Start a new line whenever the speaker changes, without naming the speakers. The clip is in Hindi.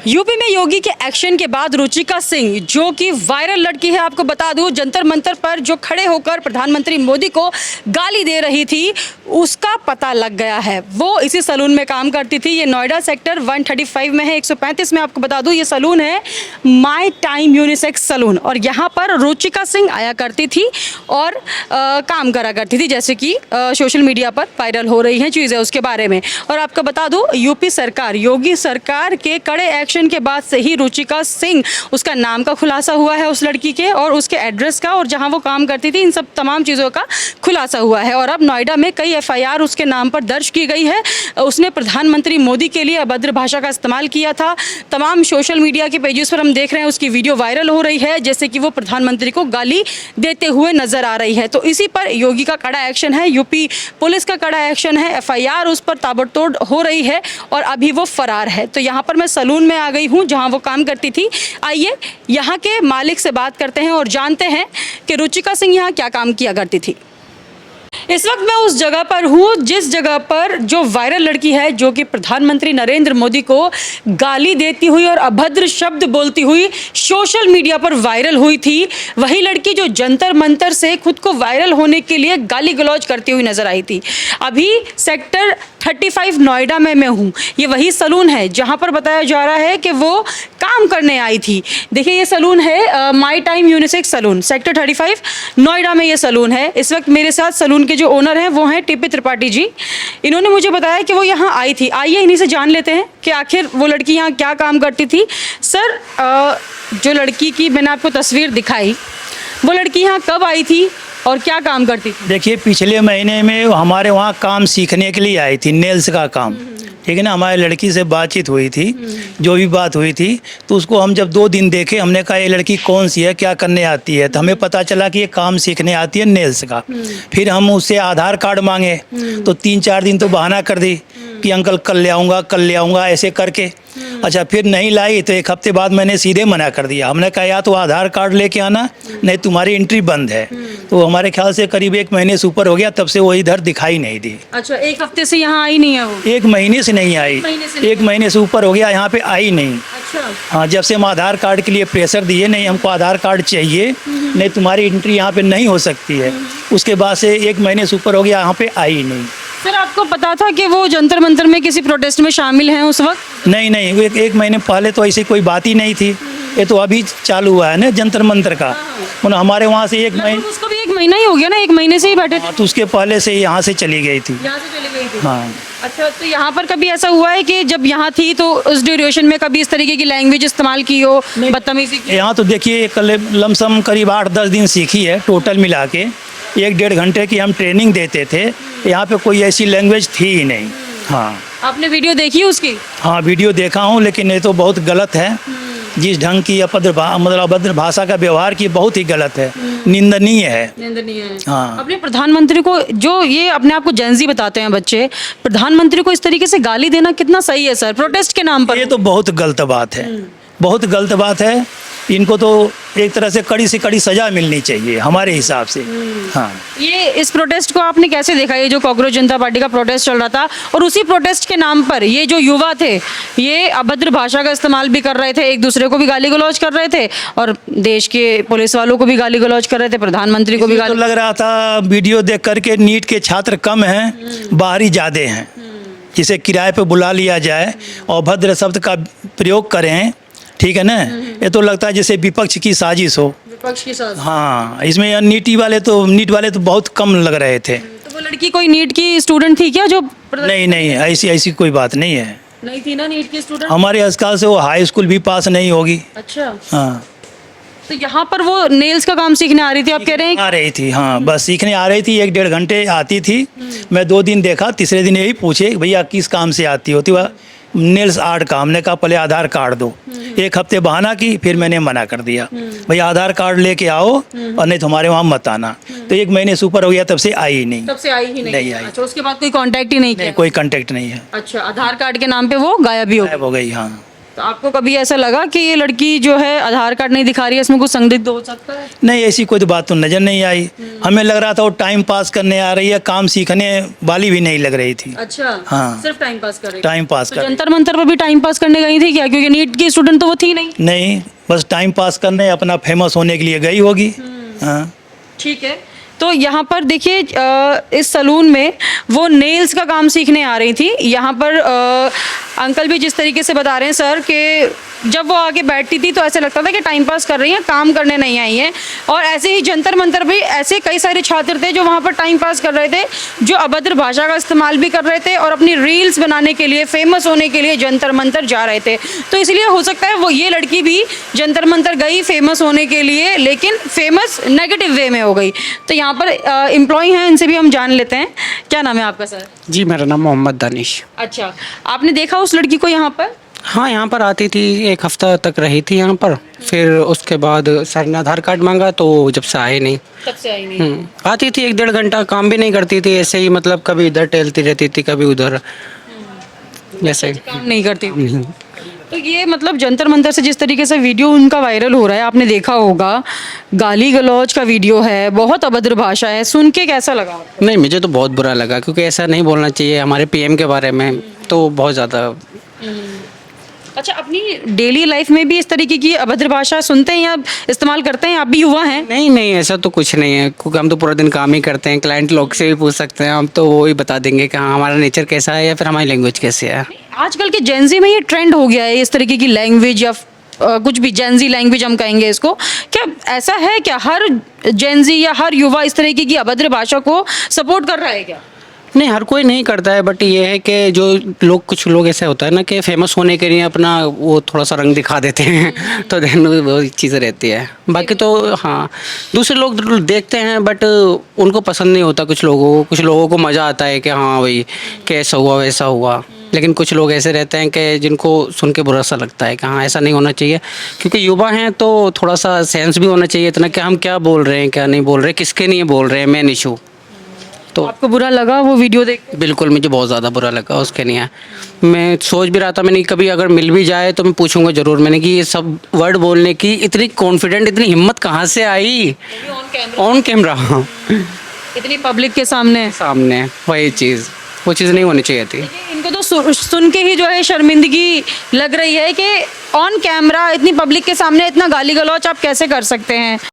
यूपी में योगी के एक्शन के बाद रुचिका सिंह जो कि वायरल लड़की है, आपको बता दूं जंतर मंतर पर जो खड़े होकर प्रधानमंत्री मोदी को गाली दे रही थी, उसका पता लग गया है। वो इसी सलून में काम करती थी। ये नोएडा सेक्टर 135 में है, 135 में। आपको बता दूं ये सलून है माय टाइम यूनिसेक्स सलून, और यहाँ पर रुचिका सिंह आया करती थी और काम करा करती थी, जैसे कि सोशल मीडिया पर वायरल हो रही हैं चीज़ें उसके बारे में। और आपको बता दूं यूपी सरकार, योगी सरकार के कड़े एक्शन के बाद से ही रुचिका सिंह, उसका नाम का खुलासा हुआ है उस लड़की के, और उसके एड्रेस का, और जहां वो काम करती थी, इन सब तमाम चीज़ों का खुलासा हुआ है। और अब नोएडा में कई एफआईआर उसके नाम पर दर्ज की गई है। उसने प्रधानमंत्री मोदी के लिए अभद्र भाषा का इस्तेमाल किया था। तमाम सोशल मीडिया के पेजेस पर हम देख रहे हैं उसकी वीडियो वायरल हो रही है, जैसे कि वो प्रधानमंत्री को गाली देते हुए नजर आ रही है। तो इसी पर योगी का कड़ा एक्शन है, यूपी पुलिस का कड़ा एक्शन है, एफआईआर उस पर ताबड़तोड़ हो रही है और अभी वो फरार है। तो यहाँ पर मैं सलून में आ गई हूँ जहाँ वो काम करती थी। आइए यहाँ के मालिक से बात करते हैं और जानते हैं कि रुचिका सिंह यहाँ क्या काम किया करती थी। इस वक्त मैं उस जगह पर हूँ जिस जगह पर जो वायरल लड़की है, जो कि प्रधानमंत्री नरेंद्र मोदी को गाली देती हुई और अभद्र शब्द बोलती हुई सोशल मीडिया पर वायरल हुई थी। वही लड़की जो जंतर मंतर से खुद को वायरल होने के लिए गाली गलौज करती हुई नजर आई थी। अभी सेक्टर 35 नोएडा में मैं हूँ। ये वही सलून है जहाँ पर बताया जा रहा है कि वो काम करने आई थी। देखिए ये सलून है My Time unisex salon, sector 35 Noida में ये सलून है। इस वक्त मेरे साथ सलून के जो ओनर हैं वो हैं टीपी त्रिपाठी जी। इन्होंने मुझे बताया कि वो यहाँ आई थी। आइए इन्हीं से जान लेते हैं कि आखिर वो लड़की यहाँ क्या काम करती थी। सर, जो लड़की की मैंने आपको तस्वीर दिखाई, वो लड़की यहाँ कब आई थी और क्या काम करती थी?
देखिए पिछले महीने में हमारे वहाँ काम सीखने के लिए आई थी, नेल्स का काम, ठीक है ना। हमारी लड़की से बातचीत हुई थी, जो भी बात हुई थी, तो उसको हम जब 2 दिन देखे, हमने कहा ये लड़की कौन सी है, क्या करने आती है, तो हमें पता चला कि ये काम सीखने आती है नेल्स का। फिर हम उससे आधार कार्ड मांगे, तो 3-4 दिन तो बहाना कर दी कि अंकल कल ले आऊँगा ऐसे करके। अच्छा, फिर नहीं लाई तो 1 हफ्ते बाद मैंने सीधे मना कर दिया। हमने कहा या तो आधार कार्ड लेके आना, नहीं तुम्हारी एंट्री बंद है। तो हमारे ख्याल से करीब 1 महीने से ऊपर हो गया, तब से वो इधर दिखाई नहीं दी।
अच्छा, 1 हफ्ते से यहाँ आई नहीं है वो?
1 महीने से नहीं आई, 1 महीने से ऊपर हो गया, यहाँ पे आई नहीं।
अच्छा।
हाँ, जब से हम आधार कार्ड के लिए प्रेशर दिए, नहीं हमको आधार कार्ड चाहिए, नहीं तुम्हारी एंट्री यहाँ पे नहीं हो सकती है, उसके बाद से 1 महीने से ऊपर हो गया, यहाँ पे आई नहीं।
सर, आपको पता था कि वो जंतर मंतर में किसी प्रोटेस्ट में शामिल हैं उस वक्त?
नहीं, वो 1 महीने पहले तो ऐसी कोई बात ही नहीं थी। ये तो अभी चालू हुआ है ना जंतर मंतर का। हमारे वहाँ से 1 महीने,
उसको भी 1 महीना ही हो गया ना, 1 महीने से ही बैठे थे।
तो उसके पहले से यहाँ से चली गई थी।
यहाँ से चली गई थी?
हाँ।
अच्छा, तो यहाँ पर कभी ऐसा हुआ है कि जब यहाँ थी तो उस ड्यूरेशन में कभी इस तरीके की लैंग्वेज इस्तेमाल की हो, बदतमीजी की?
यहाँ तो देखिए लमसम करीब 8-10 दिन सीखी है टोटल मिला के। 1-1.5 घंटे की हम ट्रेनिंग देते थे। यहाँ पे कोई ऐसी लैंग्वेज थी ही नहीं। हाँ।
आपने वीडियो देखी उसकी? हाँ,
वीडियो देखा हूँ, लेकिन ये तो बहुत गलत है। जिस ढंग की अभद्र भाषा का व्यवहार की, बहुत ही गलत है, निंदनीय है। हाँ।
अपने प्रधानमंत्री को, जो ये अपने आप को जेनजी बताते हैं बच्चे, प्रधानमंत्री को इस तरीके से गाली देना कितना सही है सर, प्रोटेस्ट के नाम पर?
ये तो बहुत गलत बात है, बहुत गलत बात है। इनको तो एक तरह से कड़ी सजा मिलनी चाहिए हमारे हिसाब से। हाँ।
ये इस प्रोटेस्ट को आपने कैसे देखा, ये जो कांग्रेस जनता पार्टी का प्रोटेस्ट चल रहा था, और उसी प्रोटेस्ट के नाम पर ये जो युवा थे ये अभद्र भाषा का इस्तेमाल भी कर रहे थे, एक दूसरे को भी गाली गलौज कर रहे थे, और देश के पुलिस वालों को भी गाली गलौज कर रहे थे, प्रधानमंत्री को भी गाली।
तो लग रहा था वीडियो देख करके नीट के छात्र कम हैं, बाहरी ज़्यादा हैं, जिसे किराए पे बुला लिया जाए और अभद्र शब्द का प्रयोग करें, ठीक है ना। ये तो लगता है जैसे विपक्ष की साजिश हो।
विपक्ष की साजिश?
हाँ, इसमें नीट वाले तो बहुत कम लग रहे थे।
तो वो लड़की कोई नीट की स्टूडेंट थी क्या? जो
नहीं, ऐसी कोई बात नहीं है।
नहीं थी ना नीट की स्टूडेंट?
हमारे ख्याल से वो हाई स्कूल भी पास नहीं होगी।
अच्छा।
हाँ।
तो यहाँ पर वो नेल्स का काम सीखने आ रही थी, आप कह रहे हैं?
आ रही थी, हाँ, बस सीखने आ रही थी। 1-1.5 घंटे आती थी। मैं 2 दिन देखा, तीसरे दिन यही पूछे भैया किस काम से आती होती? वह नेल्स आर्ट का। हमने कहा पहले आधार कार्ड दो। 1 हफ्ते बहाना की, फिर मैंने मना कर दिया, भैया आधार कार्ड लेके आओ और नहीं तुम्हारे वहाँ मत आना। तो 1 महीने से ऊपर हो गया, तब से आई ही नहीं।
तब से आई ही नहीं
आई।
अच्छा, उसके बाद कोई कांटेक्ट ही नहीं किया?
कोई कांटेक्ट नहीं है।
अच्छा, आधार कार्ड के नाम पे वो गायब ही हो
गई। हाँ।
तो आपको कभी ऐसा लगा कि ये लड़की जो है आधार कार्ड नहीं दिखा रही है, इसमें कुछ संदिग्ध हो सकता है?
नहीं, ऐसी कोई तो बात तो नज़र नहीं आई। हमें लग रहा था वो टाइम पास करने आ रही है, काम सीखने वाली भी नहीं लग रही थी।
अच्छा,
हाँ।
सिर्फ टाइम पास कर रही थी।
टाइम पास
तो
कर
जंतर मंतर पर भी टाइम पास करने गई थी क्या? क्योंकि नीट की स्टूडेंट तो वो थी नहीं।
नहीं, बस टाइम पास करने, अपना फेमस होने के लिए गई होगी। हाँ।
ठीक है, तो यहाँ पर देखिए इस सलून में वो नेल्स का काम सीखने आ रही थी। यहाँ पर अंकल भी जिस तरीके से बता रहे हैं सर कि जब वो आके बैठती थी तो ऐसे लगता था कि टाइम पास कर रही हैं, काम करने नहीं आई हैं। और ऐसे ही जंतर मंतर भी ऐसे कई सारे छात्र थे जो वहाँ पर टाइम पास कर रहे थे, जो अभद्र भाषा का इस्तेमाल भी कर रहे थे और अपनी रील्स बनाने के लिए, फेमस होने के लिए जंतर मंतर जा रहे थे। तो इसलिए हो सकता है वो ये लड़की भी जंतर मंतर गई फेमस होने के लिए, लेकिन फेमस नेगेटिव वे में हो गई। तो यहाँ पर एम्प्लॉय हैं, इनसे भी हम जान लेते हैं। क्या नाम है आपका सर?
जी, मेरा नाम मोहम्मद दानिश।
अच्छा, आपने देखा उस लड़की को यहाँ पर?
हाँ, यहाँ पर आती थी, 1 हफ्ता तक रही थी यहाँ पर। फिर उसके बाद सर ने आधार कार्ड मांगा तो जब से आए नहीं।
तब से आई नहीं।
आती थी 1-1.5 घंटा, काम भी नहीं करती थी, ऐसे ही मतलब कभी इधर टहलती रहती थी, कभी उधर, जैसे
काम नहीं करती। तो ये मतलब जंतर मंतर से जिस तरीके से वीडियो उनका वायरल हो रहा है, आपने देखा होगा, गाली गलौज का वीडियो है, बहुत अभद्र भाषा है, सुन के कैसा लगा?
नहीं, मुझे तो बहुत बुरा लगा, क्योंकि ऐसा नहीं बोलना चाहिए हमारे पीएम के बारे में, तो बहुत ज़्यादा।
अच्छा, अपनी डेली लाइफ में भी इस तरीके की अभद्र भाषा सुनते हैं या इस्तेमाल करते हैं? आप भी युवा हैं।
नहीं नहीं, ऐसा तो कुछ नहीं है, क्योंकि हम तो पूरा दिन काम ही करते हैं। क्लाइंट लोग से भी पूछ सकते हैं, हम तो वो ही बता देंगे कि हाँ हमारा नेचर कैसा है या फिर हमारी लैंग्वेज कैसी है।
आजकल के जेंजी में ये ट्रेंड हो गया है इस तरीके की लैंग्वेज, या कुछ भी जेंजी लैंग्वेज हम कहेंगे इसको। क्या ऐसा है क्या हर जेंजी या हर युवा इस तरीके की अभद्र भाषा को सपोर्ट कर रहा है क्या?
नहीं, हर कोई नहीं करता है, बट ये है कि जो लोग, कुछ लोग ऐसे होता है ना कि फेमस होने के लिए अपना वो थोड़ा सा रंग दिखा देते हैं तो देन वो चीज़ें रहती है। बाकी तो हाँ, दूसरे लोग देखते हैं बट उनको पसंद नहीं होता। कुछ लोगों को मज़ा आता है कि हाँ भाई कैसा हुआ वैसा हुआ, लेकिन कुछ लोग ऐसे रहते हैं कि जिनको सुन के बुरा सा लगता है कि हाँ ऐसा नहीं होना चाहिए। क्योंकि युवा हैं तो थोड़ा सा सेंस भी होना चाहिए इतना कि हम क्या बोल रहे हैं, क्या नहीं बोल रहे, किसके लिए बोल रहे हैं, मेन इशू। तो
आपको बुरा लगा वो वीडियो देख?
बिल्कुल, मुझे बहुत ज़्यादा बुरा लगा उसके लिए। मैं सोच भी रहा था, मैंने कभी अगर मिल भी जाए तो मैं पूछूंगा ज़रूर, मैंने कि ये सब वर्ड बोलने की इतनी कॉन्फिडेंट, इतनी हिम्मत कहाँ से आई ऑन कैमरा,
इतनी पब्लिक के सामने।
वही चीज़, वो चीज़ नहीं होनी चाहिए थी।
इनको तो सुन के ही जो है शर्मिंदगी लग रही है कि ऑन कैमरा इतनी पब्लिक के सामने इतना गाली गलौज आप कैसे कर सकते हैं।